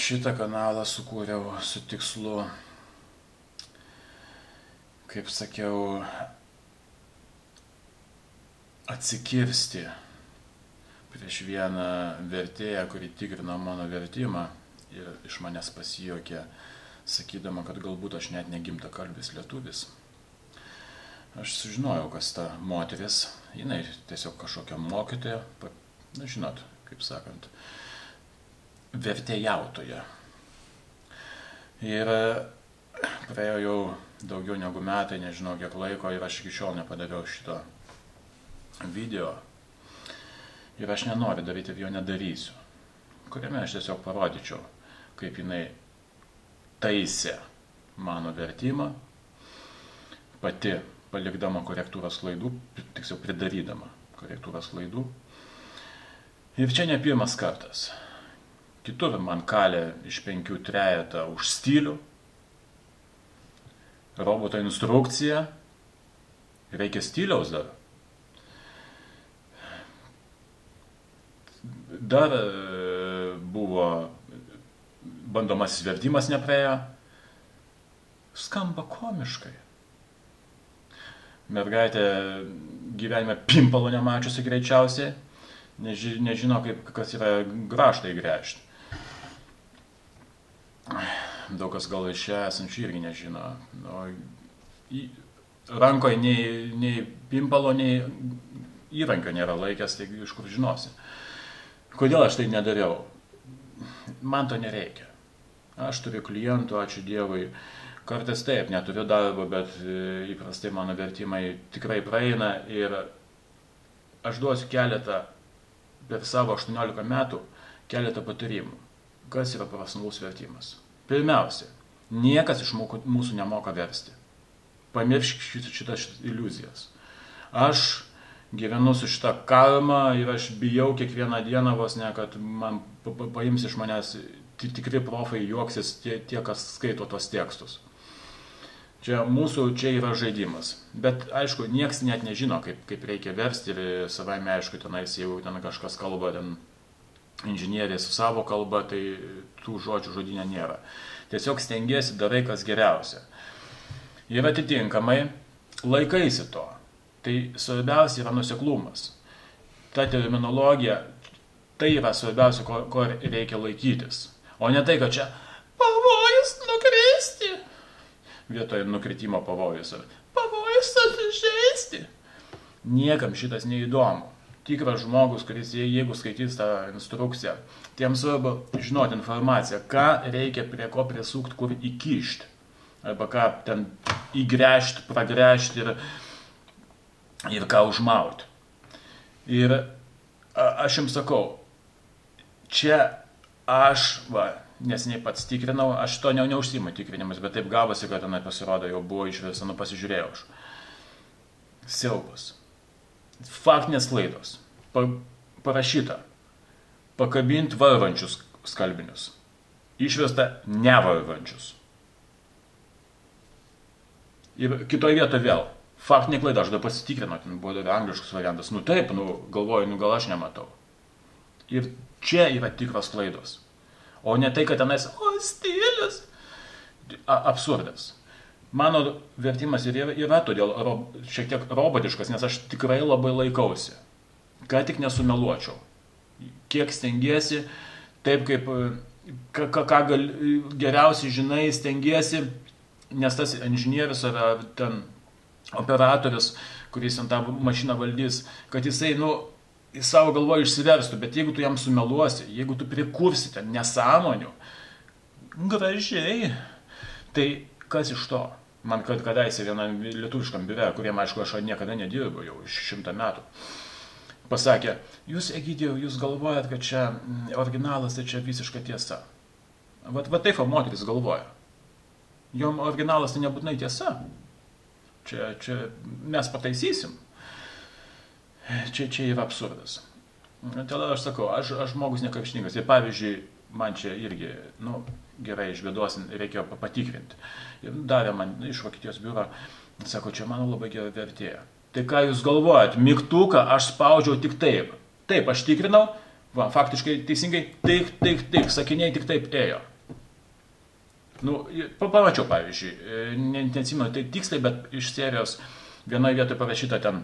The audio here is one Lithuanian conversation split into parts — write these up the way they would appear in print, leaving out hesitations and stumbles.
Šitą kanalą sukūriau su tikslu, kaip sakiau, atsikirsti prieš vieną vertėją, kuri tikrino mano vertimą ir iš manęs pasijuokė, sakydama, kad galbūt aš net negimtakalbis lietuvis. Aš sužinojau, kas ta moteris, jinai tiesiog kažkokia mokytoja, na žinot, kaip sakant, vertėjautoja. Ir praėjo jau daugiau negu metai, nežinau kiek laiko, ir aš iki šiol nepadariau šito video. Ir aš nenoriu daryti ir jo nedarysiu, kuriame aš tiesiog parodyčiau, kaip jinai taisė mano vertimą, pati palikdama korektūros klaidų, tiksliau pridarydama korektūros klaidų. Ir čia ne pirmas kartas. Kitur man kalė iš 5 trejetą už stilių, roboto instrukcija, reikia stiliaus dar. Dar buvo bandomasis vertimas nepraėjo, skamba komiškai. Mergaitė gyvenime pimpalo nemačiusi greičiausiai, nežino, kas yra grąžtai gręžti. Daug kas gal iš čia esančių irgi nežino. Rankoje nei pimpalo, nei įrankio nėra laikęs, tai iš kur žinosi. Kodėl aš tai nedariau? Man to nereikia. Aš turiu klientų, ačiū Dievui. Kartais taip, neturiu darbo, bet įprastai mano vertimai tikrai praeina ir aš duosiu keletą, per savo 18 metų, keletą patarimų. Kas yra profesionalus vertimas? Pirmiausia, niekas iš mūsų nemoka versti. Pamiršk šitas iliuzijas. Aš gyvenu su šitą karmą ir aš bijau kiekvieną dieną vos ne, kad man paims iš manęs tikri profai juoksis tie, kas skaito tos tekstus. Čia yra žaidimas. Bet aišku, nieks net nežino, kaip reikia versti ir savaime aišku, tenais, jeigu ten kažkas kalba, ten inžinieriai su savo kalba, tai tų žodžių žodynė nėra. Tiesiog stengiesi, darai kas geriausia. Ir atitinkamai laikaisi to. Tai svarbiausia yra nuoseklumas. Ta terminologija, tai yra svarbiausia, ko reikia laikytis. O ne tai, kad čia pavojus nukristi. Vietoje nukritimo pavojus. Pavojus susižeisti. Niekam šitas neįdomu. Tikras žmogus, kuris jeigu skaitys tą instrukciją, tiems svarbu žinoti informaciją, ką reikia prie ko prisukti, kur įkišti. Arba ką ten įgręžti, pragręžti ir ką užmauti. Ir aš jums sakau, čia aš, neseniai pats tikrinau, aš to neužsiimu tikrinimus, bet taip gavosi, kad tenai pasirodo, jau buvo išversta, pasižiūrėjau aš. Siaubas. Faktinės klaidos. Parašyta. Pakabinti varvančius skalbinius. Išversta nevarvančius. Ir kitoje vietoje vėl. Faktinė klaida, aš dar pasitikrinau, ten buvo dar angliškas variantas. Taip, galvoju, gal aš nematau. Ir čia yra tikros klaidos. O ne tai, kad tenais, stilius. Absurdas. Mano vertimas yra todėl šiek tiek robotiškas, nes aš tikrai labai laikausi. Ką tik nesumeluočiau. Kiek stengiesi, taip kaip, ką geriausiai žinai, stengiesi, nes tas inžinierius ar ten operatorius, kuris ant tą mašiną valdys, kad jisai, į savo galvoje išsiverstų, bet jeigu tu jam sumeluosi, jeigu tu prikursi ten nesąmonių, gražiai, tai kas iš to? Man kadaise vienam lietuviškam biure, kuriem, aišku, aš niekada nedirbu jau 100 metų, pasakė, jūs, Egidijau, jūs galvojat, kad čia originalas, tai čia visiška tiesa. Vat taip moteris galvoja. Jom originalas tai nebūtinai tiesa. Čia mes pataisysim. Čia yra absurdas. Tada aš sakau, aš žmogus nekrikštingas. Ir pavyzdžiui, man čia irgi, gerai, iš bėdos reikėjo patikrinti. Ir davė man iš Vokietijos biuro, sako, čia mano labai gera vertėja. Tai ką jūs galvojat, mygtuką aš spaudžiau tik taip. Taip, aš tikrinau, faktiškai teisingai, tik, sakiniai tik taip ėjo. Nu, pamačiau, pavyzdžiui, neatsimenu tai tiksliai, bet iš serijos vienoje vietoje parašyta ten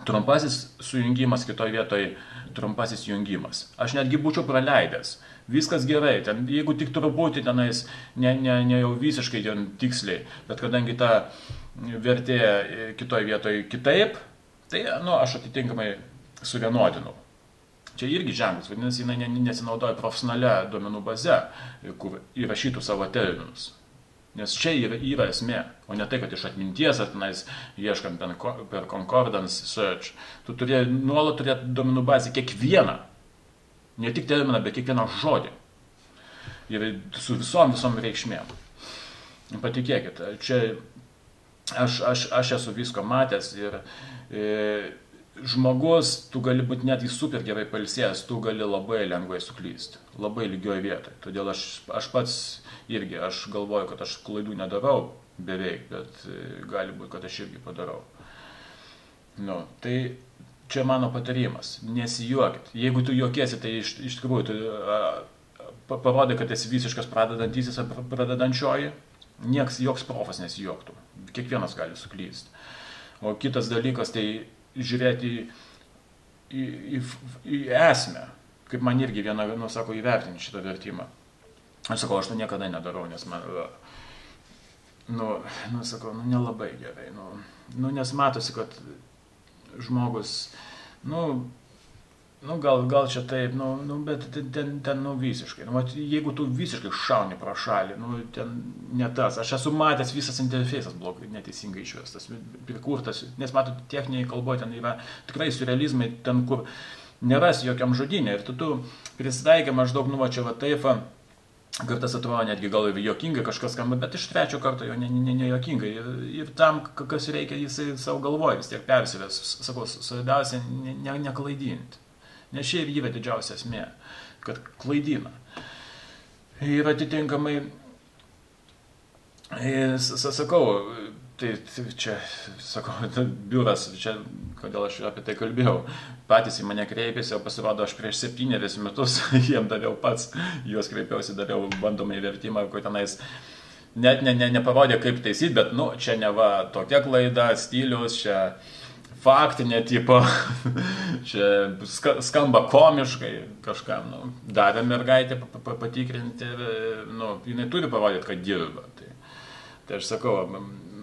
trumpasis sujungimas, kitoje vietoje trumpasis jungimas. Aš netgi būčiau praleidęs. Viskas gerai, ten, jeigu tik truputį tenais, ne jau visiškai ten tiksliai, bet kadangi ta vertė kitoje vietoje kitaip, tai aš atitinkamai suvienodinau. Čia irgi ženklas, vadinasi, jinai nesinaudoja profesionalia duomenų baze, kur įrašytų savo terminus. Nes čia yra esmė, o ne tai, kad iš atminties, tenais, ieškant per concordance search, tu nuolat turėti duomenų bazę kiekvieną, ne tik terminą, bet kiekvieną žodį. Ir su visom reikšmėm. Patikėkit, čia aš esu visko matęs ir žmogus, tu gali būti net į super gerai pailsėjęs, tu gali labai lengvai suklysti, labai lygioje vietoje. Todėl aš pats irgi, aš galvoju, kad aš klaidų nedarau beveik, bet gali būti, kad aš irgi padarau. Tai čia mano patarimas, nesijuokit. Jeigu tu juokiesi, tai iš tikrųjų tu parodai, kad esi visiškas pradedantysis ar pradedančioji, joks profas nesijuoktų. Kiekvienas gali suklysti. O kitas dalykas, tai žiūrėti į esmę, kaip man irgi viena, sako, įvertinti šitą vertimą. Aš sakau, aš to niekada nedarau, nes man, sakau, nelabai gerai, nes matosi, kad žmogus, gal čia taip, bet ten visiškai, jeigu tu visiškai šauni pro šalį, ten ne tas, aš esu matęs visas interfejsas blogai, neteisingai išvestas, prikurtas, nes matot, techniniai kalboje ten yra tikrai surrealizmai, ten kur nerasi jokiam žodynė ir tu prisitaikai maždaug, čia va taip, kartais atrodo netgi gal ir juokingai kažkas skamba, bet iš trečio karto jo ne juokingai ir tam, kas reikia, jisai savo galvoje vis tiek persivės, sakau, svarbiausia neklaidinti. Nes čia yra didžiausia esmė, kad klaidina. Ir atitinkamai, sakau, tai čia, sakau, biuras, čia, kodėl aš apie tai kalbėjau, patys į mane kreipėsi, o pasirodo, aš prieš 7 metus jiem daviau pats, juos kreipiausi, daviau bandomąjį vertimą, kur tenais net neparodė, kaip taisyti, bet, čia neva tokia klaida, stilius, čia faktinė tipo, čia skamba komiškai kažkam, davė mergaitę patikrinti, jinai turi parodyti, kad dirba. Tai aš sakau,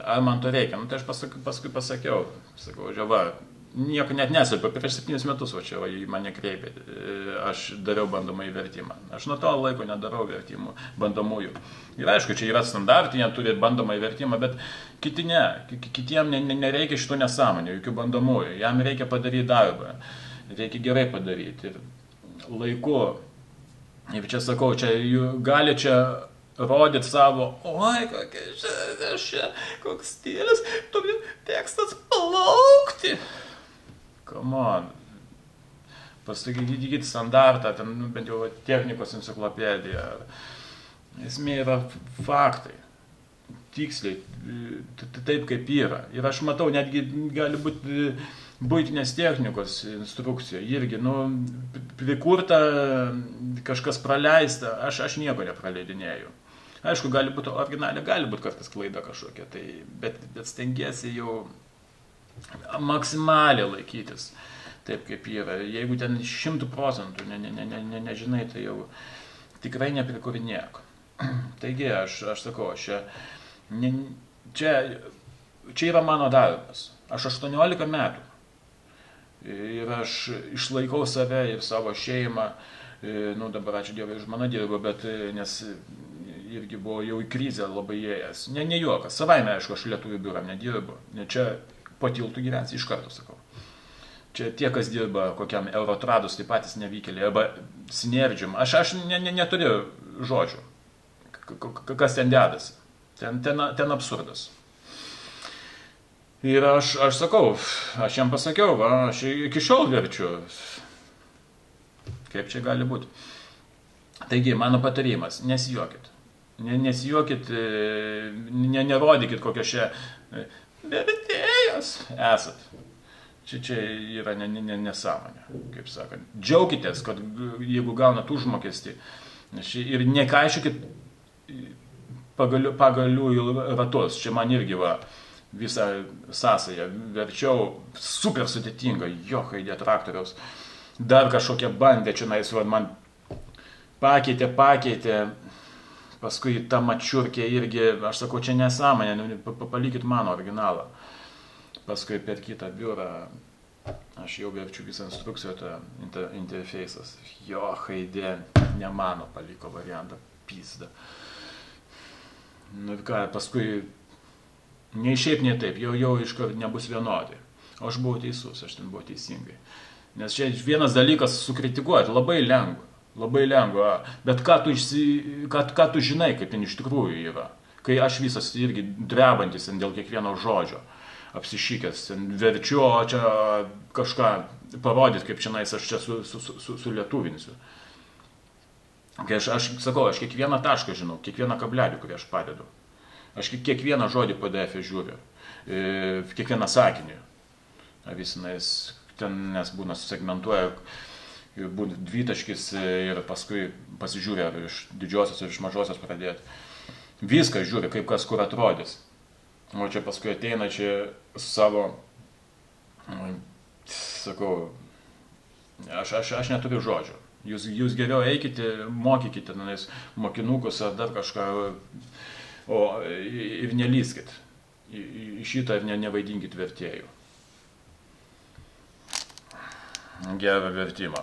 ar man to reikia? Tai aš paskui pasakiau, žiava, nieko net neslėpiau, prieš 7 metus, čia į mane kreipė, aš dariau bandomąjį vertimą. Aš nuo to laiko nedarau vertimų bandomųjų. Ir aišku, čia yra standartinė, turi bandomąjį vertimą, bet kiti ne. Kitiem nereikia šitų nesąmonių, jokių bandomųjų. Jam reikia padaryti darbą, reikia gerai padaryti. Ir laiku, ir čia sakau, gali čia rodyti savo, oi, koks stilius, turi tekstas plaukti. Come on. Pasakykite standartą, ten bent jau technikos enciklopedija. Esmė yra faktai. Tiksliai, taip kaip yra. Ir aš matau, netgi gali būti buitinės technikos instrukcija. Irgi, prikurta, kažkas praleista, aš nieko nepraleidinėjau. Aišku, gali būti originalė, gali būti kartais klaida kažkokia, bet stengiasi jau maksimaliai laikytis taip, kaip yra. Jeigu ten 100% nežinai, tai jau tikrai neprikurinėk. Taigi, aš sakau, čia yra mano darbas. Aš 18 metų. Ir aš išlaikau save ir savo šeimą. Dabar ačiū Dievui, žmona dirbo, bet nes irgi buvo jau į krizę labai ėjęs. Ne juokas. Savaime, aišku, aš lietuvių biuram nedirbu. Čia po tiltų gyvensi, iš karto sakau. Čia tie, kas dirba kokiam Eurotradus, tai patys nevykėliai, arba Synergium. Aš neturiu žodžių, kas ten dedasi. Ten absurdas. Ir aš sakau, aš jam pasakiau, aš iki šiol verčiu. Kaip čia gali būti? Taigi, mano patarimas, nesijuokit. Nesijuokit, nerodykit kokios čia vertėjos esat. Čia yra nesąmonė, kaip sakant. Džiaukitės, kad jeigu gaunat užmokestį ir nekaišiokit pagalių ratus. Čia man irgi va visą sąsąją verčiau, super sudėtinga, johaidė traktoriaus. Dar kažkokia bandė čia man pakeitė. Paskui ta mačiurkė irgi, aš sakau, čia nesąmonė, palikit mano originalą. Paskui per kitą biurą aš jau verčiu visą instrukciją, interfejsas. Johaidė, ne mano paliko variantą, pizda. Nu ir ką, paskui nei šiaip, nei taip, jau iškart nebus vienodai. O aš buvau teisus, aš ten buvau teisingai. Nes čia vienas dalykas sukritikuoti, labai lengva, bet ką tu žinai, kaip ten iš tikrųjų yra. Kai aš visas irgi drebantis dėl kiekvieno žodžio, apsišykęs, verčiu, o čia kažką parodyti, kaip čionais aš čia sulietuvinsiu. Kai aš sakau, aš kiekvieną tašką žinau, kiekvieną kablelį, kurį aš padedu. Aš kiekvieną žodį PDF žiūriu, kiekvieną sakinį. Visinais ten nes būna susegmentuoja, būna dvitaškis ir paskui pasižiūrė, ar iš didžiosios ar iš mažosios pradėti. Viską žiūri, kaip kas kur atrodys. O čia paskui ateina čia savo, sakau, aš neturiu žodžių. Jūs geriau eikite, mokykite mokinukus ar dar kažką, o ir nelyskit. Į šitą ir nevaidinkit vertėjų. Gerą vertimą.